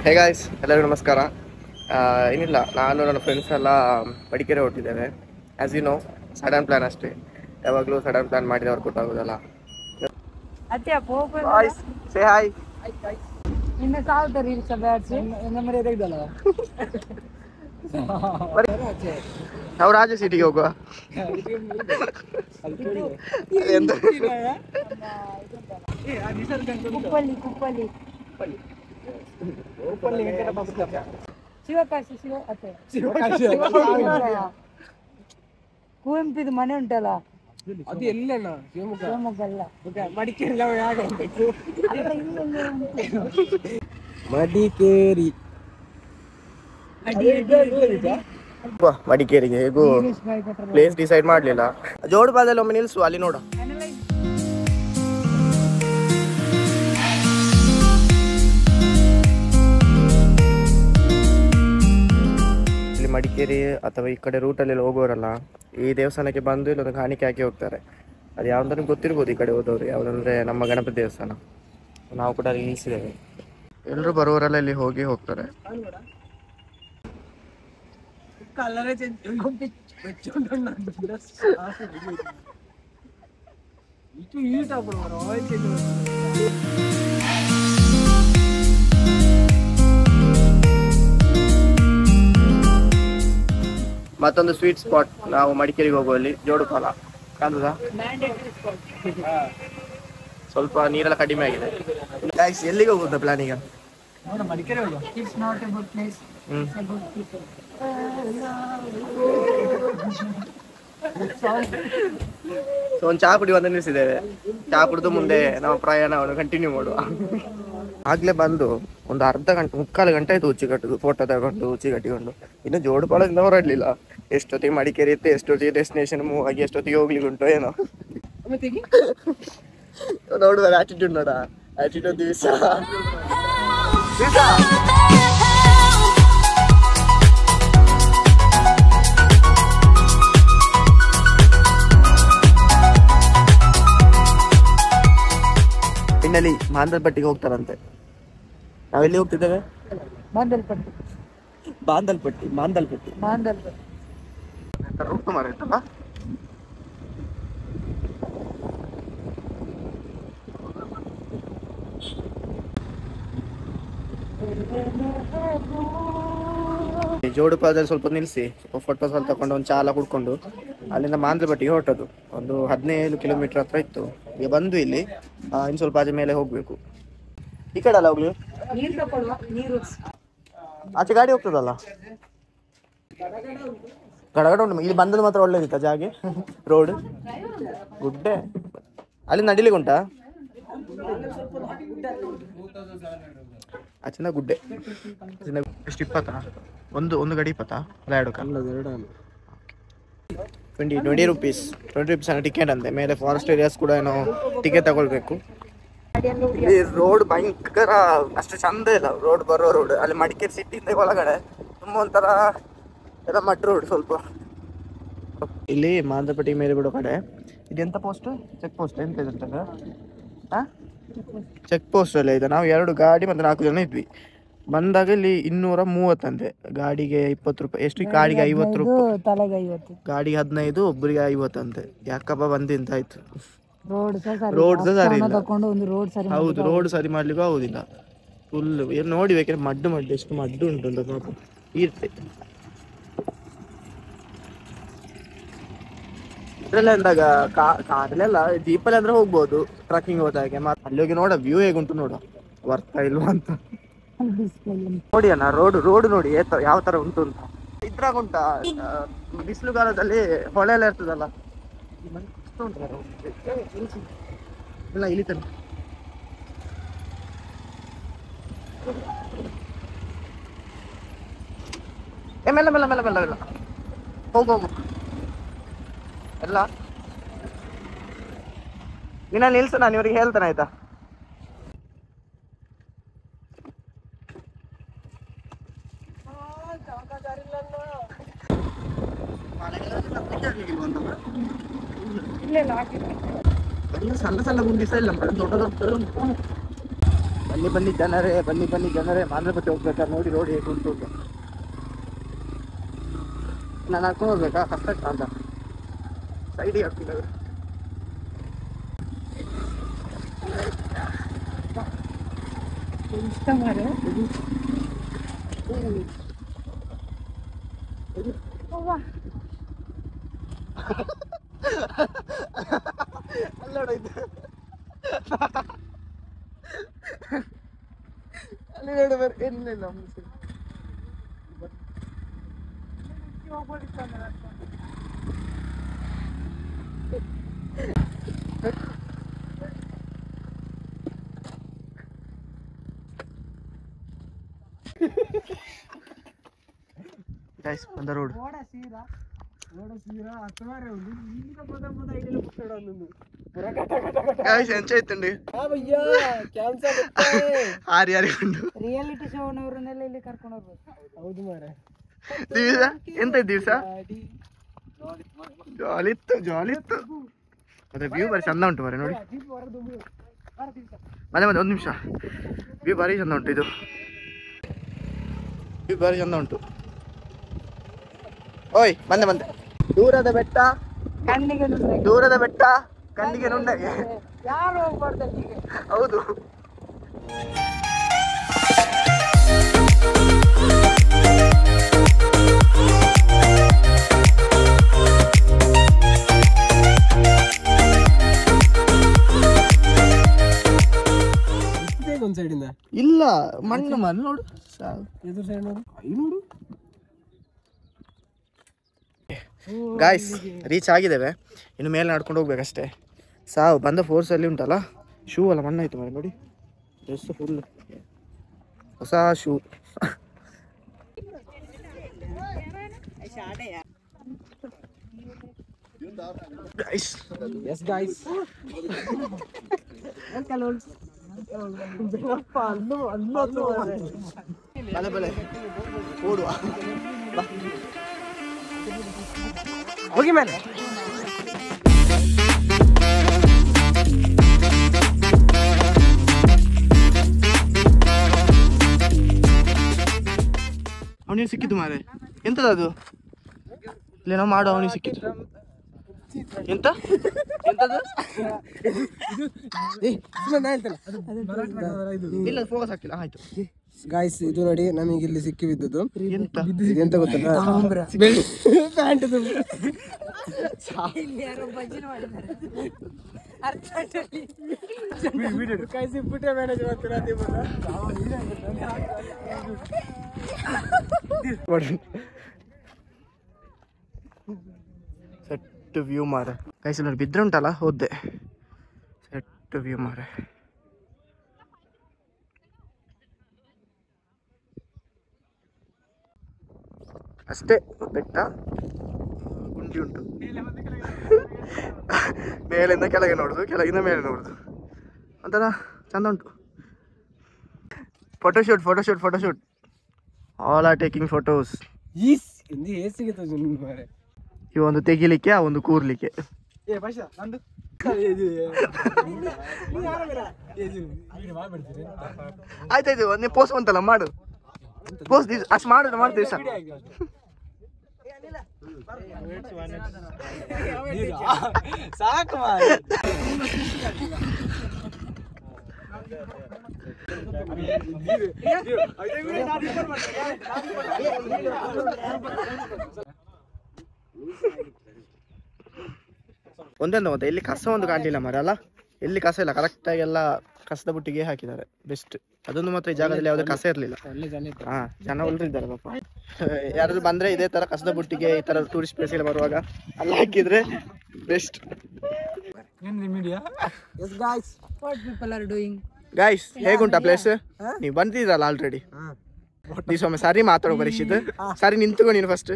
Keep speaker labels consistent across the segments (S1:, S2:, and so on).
S1: Hey guys, ಎಲ್ಲರಿಗೂ ನಮಸ್ಕಾರ. ಏನಿಲ್ಲ, ನಾನು ನನ್ನ ಫ್ರೆಂಡ್ಸ್ ಎಲ್ಲ ಮಡಿಕೇರಿ ಹೊರಟಿದ್ದೇವೆ. As you know, sudden plan ಅಷ್ಟೇ. ಯಾವಾಗಲೂ ಸಡನ್ ಪ್ಲ್ಯಾನ್ ಮಾಡಿದವ್ರು ಗೊತ್ತಾಗೋದಲ್ಲ. Say hi. ನಾವು ರಾಜ ಸಿಟಿಗೆ ಹೋಗುವ.
S2: ಕುವೆಂಪಿದು ಮನೆ ಉಂಟಲ್ಲ, ಅದು ಎಲ್ಲಣ್ಣ? ಶಿವಮೊಗ್ಗ ಅಲ್ಲ, ಮಡಿಕೇರಿ. ಮಡಿಕೇರಿ
S1: ಮಡಿಕೇರಿಗೆ ಹೇಗೂ ಪ್ಲೇಸ್ ಡಿಸೈಡ್ ಮಾಡಲಿಲ್ಲ. ಜೋಡುಪಾಲದಲ್ಲಿ ಒಮ್ಮೆ ನಿಲ್ಸು, ಅಲ್ಲಿ ನೋಡು. ಇಲ್ಲಿ ಮಡಿಕೇರಿ ಅಥವಾ ಈ ಕಡೆ ರೂಟಲ್ಲೆಲ್ಲ ಹೋಗೋರಲ್ಲ, ಈ ದೇವಸ್ಥಾನಕ್ಕೆ ಬಂದು ಇಲ್ಲೊಂದು ಕಾಣಿಕೆ ಹಾಕಿ ಹೋಗ್ತಾರೆ. ಅದು ಯಾವ್ದಂದ್ರೆ ಗೊತ್ತಿರ್ಬೋದು ಈ ಕಡೆ ಹೋದವರು. ಯಾವುದಂದ್ರೆ ನಮ್ಮ ಗಣಪತಿ ದೇವಸ್ಥಾನ. ನಾವು ಕೂಡ ಅಲ್ಲಿ ನಿಲ್ಸಿದ್ದೇವೆ. ಎಲ್ಲರೂ ಬರುವವರೆಲ್ಲ ಇಲ್ಲಿ ಹೋಗಿ ಹೋಗ್ತಾರೆ. ಮತ್ತೊಂದು ಸ್ವೀಟ್ ಸ್ಪಾಟ್ ನಾವು ಮಡಿಕೇರಿಗೆ ಹೋಗುವಲ್ಲಿ ಜೋಡುಪಾಲ ಕಾಣುದ. ಸ್ವಲ್ಪ ನೀರೆಲ್ಲ ಕಡಿಮೆ ಆಗಿದೆ. ಎಲ್ಲಿಗೆ ಹೋಗುದ ಪ್ಲಾನ್ ಈಗ? ಒಂದು ಚಹಾ ಕುಡಿ ಒಂದು ನಿಲ್ಲಿಸಿದ್ದೇವೆ. ಚಹಾ ಕುಡಿದು ಮುಂದೆ ನಾವು ಪ್ರಯಾಣವನ್ನು ಕಂಟಿನ್ಯೂ ಮಾಡುವ. ಆಗ್ಲೇ ಬಂದು ಒಂದು ಅರ್ಧ ಗಂಟೆ, ಮುಕ್ಕಾಲು ಗಂಟೆ ಆಯ್ತು ಉಚ್ಚಿ ಕಟ್ಟುದು, ಫೋಟೋ ತಗೊಂಡು ಉಚ್ಚಿ ಕಟ್ಟಿಕೊಂಡು. ಇನ್ನು ಜೋಡುಪಾಲದಿಂದ ಹೊರಡ್ಲಿಲ್ಲ. ಎಷ್ಟೊತ್ತಿಗೆ ಮಡಿಕೇರಿ ಇತ್ತು, ಎಷ್ಟೊತ್ತಿಗೆ ಡೆಸ್ಟಿನೇಷನ್ ಮೂವ್ ಆಗಿ ಎಷ್ಟೊತ್ತಿಗೆ ಹೋಗ್ಲಿಕ್ಕೆ ಉಂಟು ಏನೋ. ನೋಡುವ ಆಟಿಟ್ಯೂಡ್ ನೋಡ, ಆಟಿಟ್ಯೂಡ್ ದಿವಸ ಇನ್ನಲ್ಲಿ ಮಾಂದಲ್ಪಟ್ಟಿಗೆ ಹೋಗ್ತಾರಂತೆ. ನಾವೆಲ್ಲಿ ಹೋಗ್ತಿದ್ದೇವೆ? ಮಾಂದಲ್ಪಟ್ಟಿ. ರೂಟ್ ಮಾರ ಇತ್ತಲ್ಲ. ಜೋಡುಪಾಲದಲ್ಲಿ ಸ್ವಲ್ಪ ನಿಲ್ಲಿಸಿ ಫೋಟೋಸ್ ಎಲ್ಲ ತಗೊಂಡು ಒಂದು ಚಾಲ ಕುಡ್ಕೊಂಡು ಅಲ್ಲಿಂದ ಮಾಂದಲ್ಪಟ್ಟಿಗೆ ಹೊರಟದು. ಒಂದು 15 ಕಿಲೋಮೀಟರ್ ಹತ್ರ ಇತ್ತು. ಈಗ ಬಂದು ಇಲ್ಲಿ ಇನ್ನು ಸ್ವಲ್ಪ ಆಚೆ ಮೇಲೆ ಹೋಗ್ಬೇಕು. ಈ ಕಡೆ ಅಲ್ಲ ಹೋಗ್ಲಿ, ಆಚೆ ಗಾಡಿ ಹೋಗ್ತದಲ್ಲ. ಗಡಗಡ ಉಂಟು ಇಲ್ಲಿ. ಬಂದಲ್ಲಿ ಮಾತ್ರ ಒಳ್ಳೇದಿತ್ತ ಜಾಗೆ, ರೋಡ್ ಗುಡ್ಡೆ. ಅಲ್ಲಿ ನಡಿಲಿಕ್ಕೆ ಉಂಟಾ? ಆಚಿಂದ ಗುಡ್ಡೆ. ಎಷ್ಟು 20? ಒಂದು ಗಡಿ 20? ಅಲ್ಲ 20 ರುಪೀಸ್ ಅನ್ನ ಟಿಕೆಟ್ ಅಂತೆ. ಮೇಲೆ ಫಾರೆಸ್ಟ್ ಏರಿಯಾಸ್ ಕೂಡ ಏನೋ ಟಿಕೆಟ್ ತಗೊಳ್ಬೇಕು. ಇಲ್ಲಿ ರೋಡ್ ಭಯಂಕರ, ಅಷ್ಟು ಚಂದ ಇಲ್ಲ ರೋಡ್. ಬರೋ ರೋಡ್ ಅಲ್ಲಿ ಮಡಿಕೇರಿ ಸಿಟಿಯಿಂದ ಒಳಗಡೆ ತುಂಬ ಒಂಥರ ಎಲ್ಲ ಮಡ್ ರೋಡ್ ಸ್ವಲ್ಪ. ಇಲ್ಲಿ ಮಾಂದಲ್ಪಟ್ಟಿ ಮೇಲೆ ಬಿಡೋ ಕಡೆ ಇದೆಂತ ಪೋಸ್ಟ್? ಚೆಕ್ ಪೋಸ್ಟ್ ಎಂತ ಇದೆ? ಚೆಕ್ ಪೋಸ್ಟ್ ಅಲ್ಲೇ ಇದೆ. ನಾವು 2 ಗಾಡಿ ಮತ್ತು 4 ಜನ ಇದ್ವಿ. ಬಂದಾಗ ಇಲ್ಲಿ 230 ಅಂತೆ ಗಾಡಿಗೆ. 20 ರೂಪಾಯಿ. ಎಷ್ಟು ಗಾಡಿಗೆ? 50 ರೂಪಾಯಿ. ಗಾಡಿಗೆ 15, ಒಬ್ಬರಿಗೆ 50 ಅಂತೆ. ಯಾಕಪ್ಪ ಬಂದಿಂತ ಆಯ್ತು. ರೋಡ್ ಸರಿ ಇಲ್ಲ. ಹೌದು, ರೋಡ್ ಸರಿ ಮಾಡ್ಲಿಕ್ಕೂ ಆಗುದಿಲ್ಲ. ಫುಲ್ ಏನು ನೋಡಿ ಬೇಕಿದ್ರೆ ಮಡ್ಡು ಎಷ್ಟು ಮಡ್ಡು ಉಂಟು ಅಂತ ಪಾಪ. ಇರ್ತೆ ಇದ್ರಲ್ಲ ಅಂದಾಗ ಕಾರಲ್ಲೆಲ್ಲ, ಜೀಪಲ್ಲಿ ಅಂದ್ರೆ ಹೋಗ್ಬೋದು ಟ್ರಕ್ಕಿಂಗ್ ಹೋದಾಗೆ. ಅಲ್ಲಿ ಹೋಗಿ ನೋಡ ವ್ಯೂ ಹೇಗುಂಟು ನೋಡ, ಬರ್ತಾ ಇಲ್ವಾ ಅಂತ ನೋಡಿ ಅಣ್ಣ. ರೋಡ್ ನೋಡಿ ಯಾವ ತರ ಉಂಟು ಅಂತ. ಇದ್ರಾಗ ಉಂಟಾ ಬಿಸಿಲುಗಾಲದಲ್ಲಿ ಹೊಳೆ ಎಲ್ಲ ಇರ್ತದಲ್ಲ, ಇಲ್ಲ ಇಳಿತಾನೆ. ಮೆಲ್ಲ ಹೋಗು ಎಲ್ಲ. ನಿನ್ನ ನಿಲ್ಸು, ನಾನು ಇವ್ರಿಗೆ ಹೇಳ್ತೇನೆ ಆಯ್ತಾ. ಸಣ್ಣ ಗುಂಡಿಸ ಇಲ್ಲ, ದೊಡ್ಡ ಬನ್ನಿ ಜನರೇ, ಬನ್ನಿ ಜನರೇ, ಮಾಂದ್ರಪತಿ ಹೋಗ್ಬೇಕಾದ್ರೆ ನೋಡಿ ರೋಡ್ ಹೇಗೆ ಉಂಟು ಅಂತ. ನಾನು ಹಾಕೊಂಡು ಹೋಗ್ಬೇಕಾ? ಕಷ್ಟ ಅಂತ ಸೈಡಿಗೆ ಹಾಕ್ತಿಲ್ಲ.
S2: ಇಷ್ಟ ಮಾರೆ
S1: ಅಲ್ಲಿ ನೋಡು ಬರ್ ಏನಿಲ್ಲ on the road. Guys, enjoy it.
S2: Reality show ನವರನ್ನೆಲ್ಲ ಇಲ್ಲಿ ಕರ್ಕೊಂಡು ಹೋಗ್ಬೇಕು. ಹೌದು ಮಾರೆ.
S1: ದಿವಸ ಎಂತ ದಿವಸ ಜಾಲಿ ಇತ್ತು. ಮತ್ತೆ ವ್ಯೂ ಬಾರಿ ಚಂದ ಉಂಟು ಮಾರೆ ನೋಡಿ. ಬಂದೆ ಒಂದು ನಿಮಿಷ. ವ್ಯೂ ಬಾರಿ ಚಂದ ಉಂಟು. ಇದು ವ್ಯೂ ಬಾರಿ ಚಂದ ಉಂಟು. ಓಯ್ ಬಂದೆ. ದೂರದ ಬೆಟ್ಟ ಕಣ್ಣಿಗೆ ನುಂಡೆ.
S2: ಯಾರು ಹೋಗ್ಬಾರ್ದು ಅಲ್ಲಿಗೆ.
S1: ಹೌದು.
S2: ಒಂದ್ ಸೈಡ್ ಇಂದ
S1: ಇಲ್ಲ ಮಣ್ಣು ನೋಡು.
S2: ಎದುರು ಸೈಡ್ ನೋಡು.
S1: ಗಾಯ್ಸ್ ರೀಚ್ ಆಗಿದ್ದೇವೆ. ಇನ್ನು ಮೇಲೆ ನಡ್ಕೊಂಡು ಹೋಗ್ಬೇಕಷ್ಟೇ. ಸಾವು ಬಂದ ಫೋರ್ಸಲ್ಲಿ ಉಂಟಲ್ಲ, ಶೂ ಎಲ್ಲ ಮಣ್ಣಾಯ್ತು ಮಾರೆ ನೋಡಿ. ಡ್ರೆಸ್ ಫುಲ್ ಹೊಸ ಶೂ.
S2: ಗಾಯ್ಸ್
S1: ಓಡುವ
S2: ಹೋಗಿ ಮೇಲೆ.
S1: ಅವನಿಗೆ ಸಿಕ್ಕಿದ್ದು ಮಾರೆ. ಎಂತದದು? ಇಲ್ಲೇನೋ ಮಾಡೋ ಅವನಿಗೆ ಸಿಕ್ಕಿದ್ದು. ಎಂತದು? ಇಲ್ಲ ಫೋಕಸ್ ಆಗ್ತಿಲ್ಲ. ಆಯ್ತು
S2: ಗಾಯ್ಸ್, ಇದು ನೋಡಿ ನಮಗೆ ಇಲ್ಲಿ ಸಿಕ್ಕಿ ಬಿದ್ದದ್ದು.
S1: ಎಂತ ಗೊತ್ತಲ್ಲ,
S2: ಪ್ಯಾಂಟ್
S1: ಸೆಟ್ ವ್ಯೂ ಮಾರೆ. ಗೈಸ್ ನೋಡಿ ಬಿದ್ರೆ ಉಂಟಲ್ಲ, ಹೋದೆ. ಸೆಟ್ ವ್ಯೂ ಮಾರೆ. ಅಷ್ಟೇ ಬೆಟ್ಟ, ಗುಂಡಿ ಉಂಟು. ಮೇಲಿಂದ ಕೆಳಗೆ ನೋಡುದು, ಕೆಳಗಿಂದ ಮೇಲೆ ನೋಡುದು. ಒಂಥರ ಚಂದ ಉಂಟು. Photoshoot. All are taking photos. ಈ ಒಂದು ತೆಗಿಲಿಕ್ಕೆ, ಆ ಒಂದು ಕೂರ್ಲಿಕ್ಕೆ. ಆಯ್ತಾಯ್ತು, ನೀವು ಪೋಸ್ಟ್ ಬಂತಲ್ಲ ಮಾಡು. ಪೋಸ್ಟ್ ಅಷ್ಟು ಮಾಡ್ತೀವಿ ಸರ್.
S2: ಸಾಕು.
S1: ಒಂದೊಂದು ಮತ್ತೆ ಇಲ್ಲಿ ಕಸ ಒಂದು ಕಾಣಲಿಲ್ಲ ಮರ ಅಲ್ಲ. ಎಲ್ಲಿ ಕಸ ಇಲ್ಲ, ಕರೆಕ್ಟಾಗಿ ಎಲ್ಲ ಕಸದ ಬುಟ್ಟಿಗೆ ಹಾಕಿದ್ದಾರೆ. ಬೆಸ್ಟ್. ಅದೊಂದು ಮಾತ್ರ ಈ ಜಾಗದಲ್ಲಿ ಯಾವುದೇ ಕಸ ಇರಲಿಲ್ಲ. ಹಾ, ಜನ ಉಳಿದಿದ್ದಾರೆ ಪಾಪ. ಯಾರಾದ್ರೂ ಬಂದ್ರೆ ಇದೇ ತರ ಕಸದ ಬುಟ್ಟಿಗೆ ಈ ತರ ಟೂರಿಸ್ಟ್ ಪ್ಲೇಸ್ ಎಲ್ಲ ಬರುವಾಗ ಅಲ್ಲಿ ಹಾಕಿದ್ರೆ ಬೆಸ್ಟ್. Guys ಹೇಗುಂಟಾ place? ನೀವು ಬಂದಿದ್ರಲ್ಲ ಆಲ್ರೆಡಿ. ನೀವು ಸ್ವಾಮಿ ಸರಿ ಮಾತಾಡೋ ಪರೀಕ್ಷಿತ್. ಸರಿ ನಿಂತ್ಕೊ ನೀನು ಫಸ್ಟ್.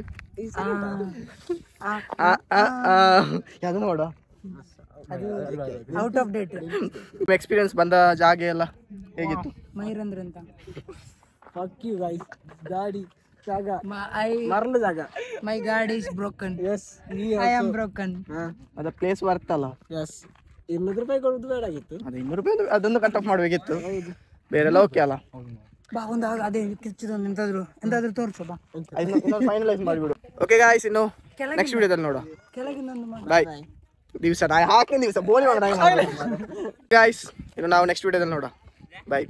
S1: ಯಾವ್ದು ನೋಡ
S2: ಔಟ್ ಆಫ್ ಡೇಟ್.
S1: ಎಕ್ಸ್ಪೀರಿಯನ್ಸ್ ಬಂದ ಜಾಗ ಎಲ್ಲ ಹೇಗಿತ್ತು?
S2: ಮೈರಂದ್ರ ಅಂತ ಗಾಡಿ ಜಾಗ ಮರಳು ಜಾಗ. ಮೈ ಗಾಡಿ is broken. Yes, I am broken.
S1: ಅದ ಪ್ಲೇಸ್ ವರ್ತ್ ಅಲ್ಲ.
S2: ಎಸ್, 200 ರೂಪಾಯಿ ಕೊಡೋದು ಬೇಡ ಆಗಿತ್ತು.
S1: ಅದು 200 ರೂಪಾಯಿ ಅದೊಂದು ಕಟ್ ಆಫ್ ಮಾಡಬೇಕಿತ್ತು. ಬೇರೆಲ್ಲ ಓಕೆ ಅಲ್ಲ?
S2: ಬಾ ಒಂದು ಅದೇ ಕಿಚ್ಚಿದೊಂದು ಎಂತಾದ್ರೂ ತೋರಿಸು ಬಾ.
S1: ಫೈನಲೈಸ್ ಮಾಡಿಬಿಡು. ಓಕೆ ಗಾಯ್ಸ್, ಇನ್ನು ನೆಕ್ಸ್ಟ್ ವಿಡಿಯೋದಲ್ಲಿ ನೋಡುವ.
S2: ಕೆಳಗಿಂದೊಂದು
S1: ಬಾಯ್. ದಿವಸ ಹಾಕಿ ದಿವಸ ಬೋಲಿ ಮಾಡೋಣ ಗಾಯ್ಸ್, ಇನ್ನು ನಾವು ನೆಕ್ಸ್ಟ್ ವಿಡಿಯೋದಲ್ಲಿ ನೋಡುವ. ಬಾಯ್.